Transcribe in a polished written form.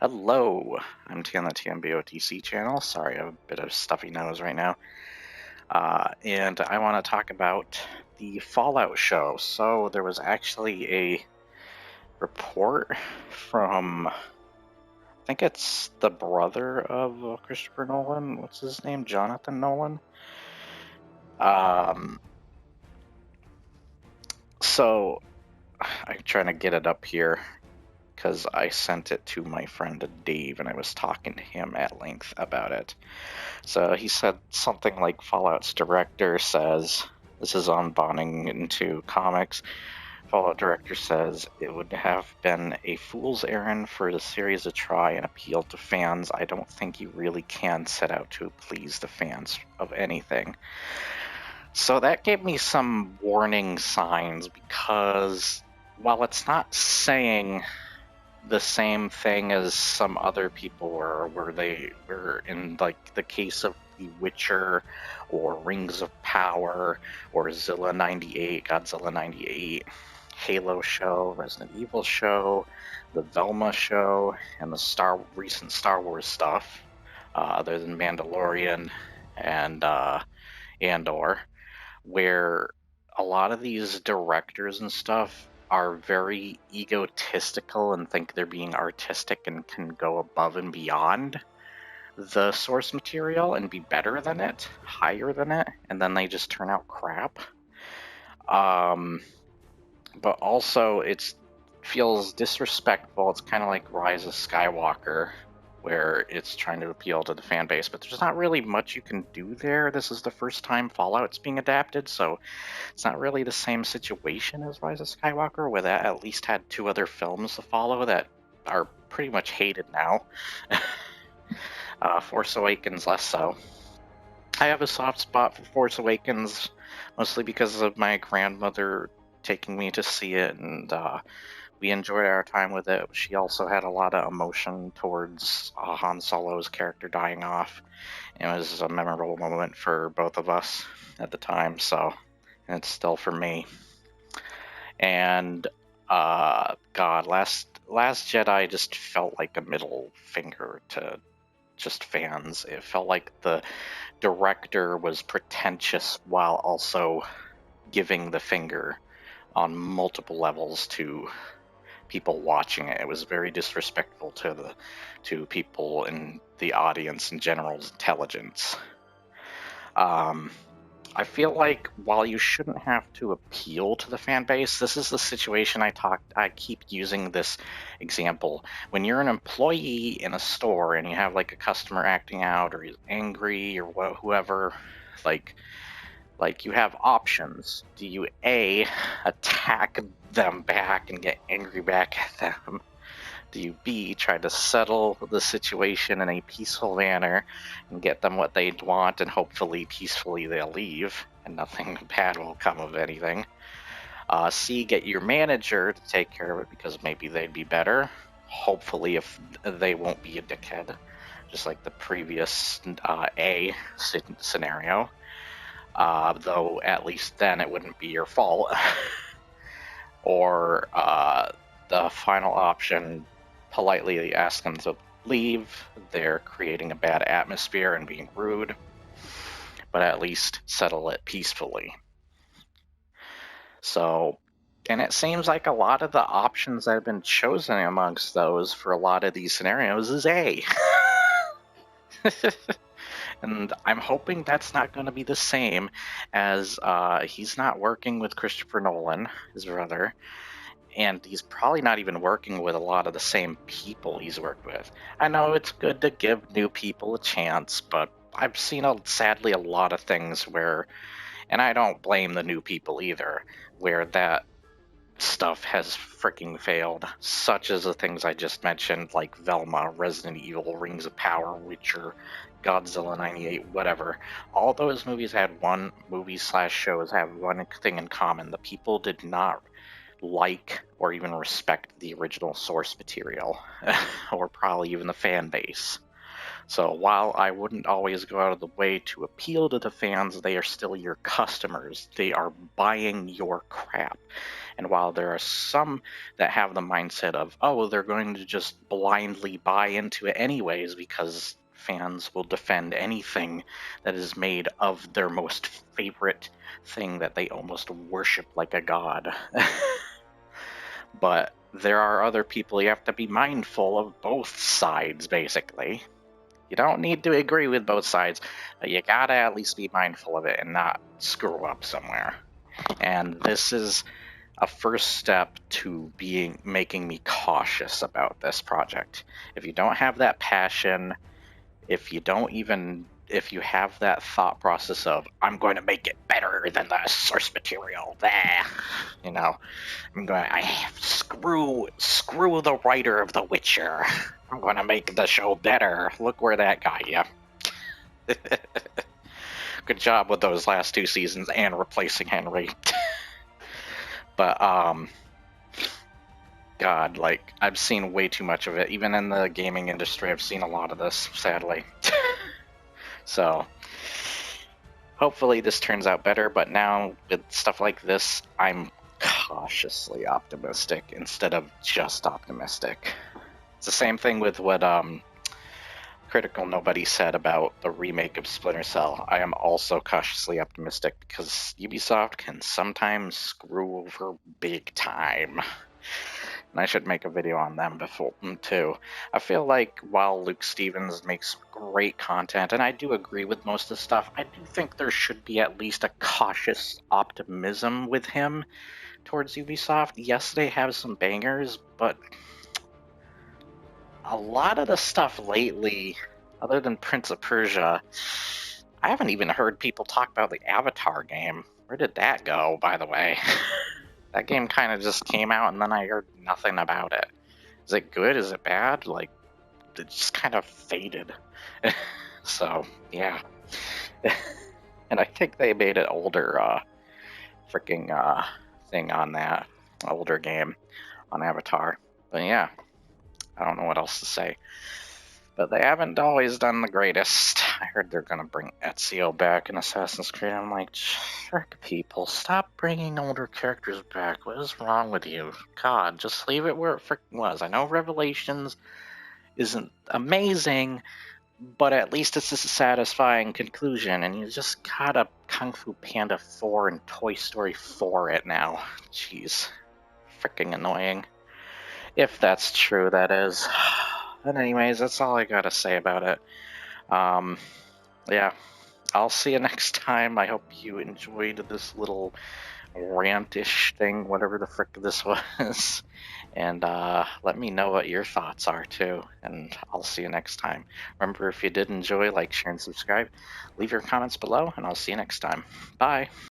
Hello, I'm T on the TamBoTC channel. Sorry, I have a bit of stuffy nose right now. And I want to talk about the Fallout show. So there was actually a report from, I think it's the brother of Christopher Nolan. What's his name? Jonathan Nolan. So I'm trying to get it up here because I sent it to my friend Dave and I was talking to him at length about it. So he said something like Fallout's director says, this is on Bonding into Comics, Fallout director says it would have been a fool's errand for the series to try and appeal to fans. I don't think you really can set out to please the fans of anything. So that gave me some warning signs because while it's not saying the same thing as some other people where they were in like the case of The Witcher or Rings of Power or Godzilla 98, Halo show, Resident Evil show, the Velma show, and the recent Star Wars stuff, other than Mandalorian and Andor, where a lot of these directors and stuff are very egotistical and think they're being artistic and can go above and beyond the source material and be better than it, higher than it, and then they just turn out crap. But also it feels disrespectful. It's kind of like Rise of Skywalker, where it's trying to appeal to the fan base, but there's not really much you can do there. This is the first time Fallout's being adapted, so it's not really the same situation as Rise of Skywalker, where that at least had two other films to follow that are pretty much hated now. Force Awakens less so. I have a soft spot for Force Awakens, mostly because of my grandmother taking me to see it, and we enjoyed our time with it. She also had a lot of emotion towards Han Solo's character dying off. It was a memorable moment for both of us at the time, so and it's still for me. And God, Last Jedi just felt like a middle finger to just fans. It felt like the director was pretentious while also giving the finger on multiple levels to people watching it. It was very disrespectful to people in the audience in general's intelligence. I feel like while you shouldn't have to appeal to the fan base, this is the situation I keep using this example. When you're an employee in a store and you have like a customer acting out or he's angry or whoever, like you have options. Do you A, attack them back and get angry back at them? Do you B, try to settle the situation in a peaceful manner and get them what they want and hopefully peacefully they'll leave and nothing bad will come of anything? C, get your manager to take care of it because maybe they'd be better. Hopefully if they won't be a dickhead, just like the previous A scenario. Though at least then it wouldn't be your fault. Or the final option, politely ask them to leave. They're creating a bad atmosphere and being rude, but at least settle it peacefully. So, and it seems like a lot of the options that have been chosen amongst those for a lot of these scenarios is A. And I'm hoping that's not going to be the same, as he's not working with Christopher Nolan, his brother, and he's probably not even working with a lot of the same people he's worked with. I know it's good to give new people a chance, but I've seen, sadly, a lot of things where, and I don't blame the new people either, where that stuff has freaking failed, such as the things I just mentioned, like Velma, Resident Evil, Rings of Power, Witcher, Godzilla 98, whatever. All those movies had one shows have one thing in common. The people did not like or even respect the original source material, or probably even the fan base. So while I wouldn't always go out of the way to appeal to the fans, they are still your customers. They are buying your crap. And while there are some that have the mindset of, oh, they're going to just blindly buy into it anyways because fans will defend anything that is made of their most favorite thing that they almost worship like a god. But there are other people you have to be mindful of both sides, basically. You don't need to agree with both sides, but you gotta at least be mindful of it and not screw up somewhere. And this is a first step to making me cautious about this project. If you don't have that passion, if you have that thought process of I'm going to make it better than the source material, you know, screw the writer of The Witcher. I'm going to make the show better. Look where that got you. Good job with those last 2 seasons and replacing Henry. But God, like, I've seen way too much of it. Even in the gaming industry, I've seen a lot of this, sadly. So hopefully this turns out better, but now with stuff like this, I'm cautiously optimistic instead of just optimistic. It's the same thing with what Critical Nobody said about the remake of Splinter Cell. I am also cautiously optimistic because Ubisoft can sometimes screw over big time. And I should make a video on them before too. I feel like while Luke Stevens makes great content, and I do agree with most of the stuff, I do think there should be at least a cautious optimism with him towards Ubisoft. Yes, they have some bangers, but a lot of the stuff lately, other than Prince of Persia, I haven't even heard people talk about the Avatar game. Where did that go, by the way? That game kind of just came out and then I heard nothing about it. Is it good? Is it bad? Like, it just kind of faded. So, yeah. And I think they made an older freaking thing on that. Older game on Avatar. But yeah, I don't know what else to say. But they haven't always done the greatest. I heard they're going to bring Ezio back in Assassin's Creed. I'm like, frick, people, stop bringing older characters back. What is wrong with you? God, just leave it where it frickin' was. I know Revelations isn't amazing, but at least it's a satisfying conclusion, and you just got a Kung Fu Panda 4 and Toy Story 4 it now. Jeez. Fricking annoying. If that's true, that is. But anyways, that's all I gotta say about it. Yeah, I'll see you next time. I hope you enjoyed this little rantish thing, whatever the frick this was. And let me know what your thoughts are too. And I'll see you next time. Remember, if you did enjoy, like, share, and subscribe. Leave your comments below, and I'll see you next time. Bye.